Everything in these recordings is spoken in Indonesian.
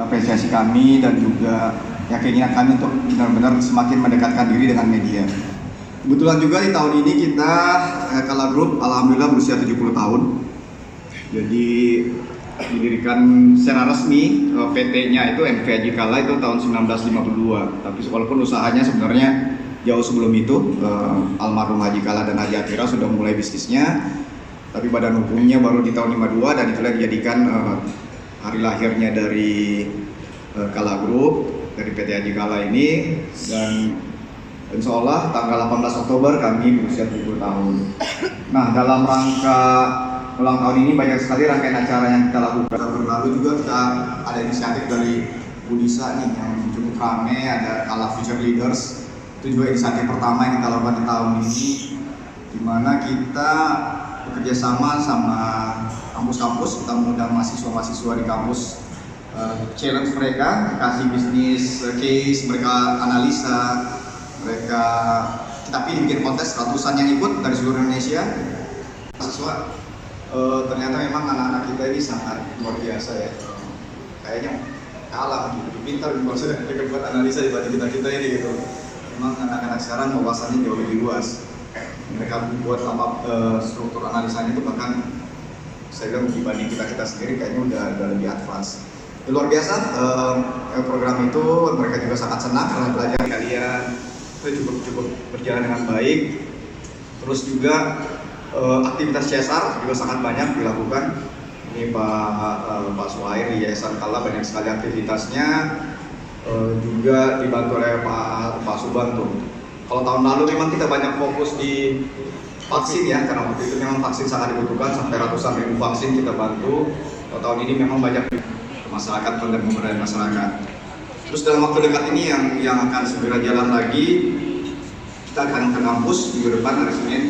apresiasi kami dan juga keinginan kami untuk benar-benar semakin mendekatkan diri dengan media. Kebetulan juga di tahun ini kita Kala Group alhamdulillah berusia 70 tahun. Jadi didirikan secara resmi PT-nya itu NV Haji Kala itu tahun 1952. Tapi walaupun usahanya sebenarnya jauh sebelum itu, almarhum Haji Kala dan Haji Atira sudah mulai bisnisnya. Tapi badan hukumnya baru di tahun 52 dan itulah dijadikan hari lahirnya dari Kala Group, dari PT Haji Kala ini. Dan insya Allah tanggal 18 Oktober kami berusia 70 tahun. Nah, dalam rangka ulang tahun ini banyak sekali rangkaian acara yang kita lakukan. Tahun lalu juga kita ada inisiatif dari Bu Lisa nih yang cukup ramai, ada Kala Future Leaders. Itu juga inisiatif pertama yang kita lakukan di tahun ini, di mana kita bekerja sama kampus-kampus. Kita mengundang mahasiswa-mahasiswa di kampus, challenge mereka, kasih bisnis case, mereka analisa, mereka kita bikin kontes, ratusan yang ikut dari seluruh Indonesia. Mahasiswa ternyata memang anak-anak kita ini sangat luar biasa ya, kayaknya kalah gitu, pintar maksudnya mereka buat analisa dibanding kita ini gitu. Memang anak-anak sekarang wawasannya jauh lebih luas. Mereka buat struktur analisanya itu bahkan saya bilang dibanding kita sendiri kayaknya udah lebih advance. Luar biasa program itu, mereka juga sangat senang karena belajar kalian itu cukup berjalan dengan baik. Terus juga aktivitas CSR juga sangat banyak dilakukan. Ini Pak Suhair di Yayasan Kala banyak sekali aktivitasnya, juga dibantu oleh Pak Subanto. Kalau tahun lalu memang kita banyak fokus di vaksin ya, karena waktu itu memang vaksin sangat dibutuhkan, sampai ratusan ribu vaksin kita bantu. Kalau tahun ini memang banyak masyarakat, pemberdayaan masyarakat. Terus dalam waktu dekat ini yang akan segera jalan lagi, kita akan ke kampus minggu depan hari Senin.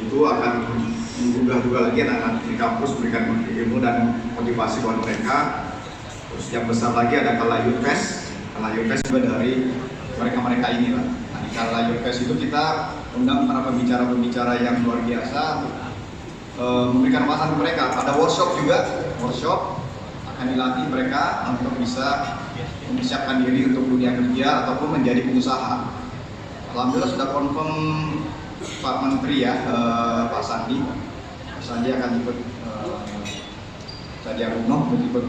Itu akan menggugah lagi anak-anak di kampus, memberikan ilmu dan motivasi buat mereka. Terus yang besar lagi ada Kala Youth Fest. Kala Youth Fest juga dari mereka ini lah. Nah, di Kala Youth Fest itu kita undang para pembicara-pembicara yang luar biasa, memberikan wawasan ke mereka. Ada workshop juga, akan dilatih mereka untuk bisa mempersiapkan diri untuk dunia kerja ataupun menjadi pengusaha. Alhamdulillah sudah confirm Pak Menteri ya, Pak Sandi akan ikut Sandiaga Uno ikut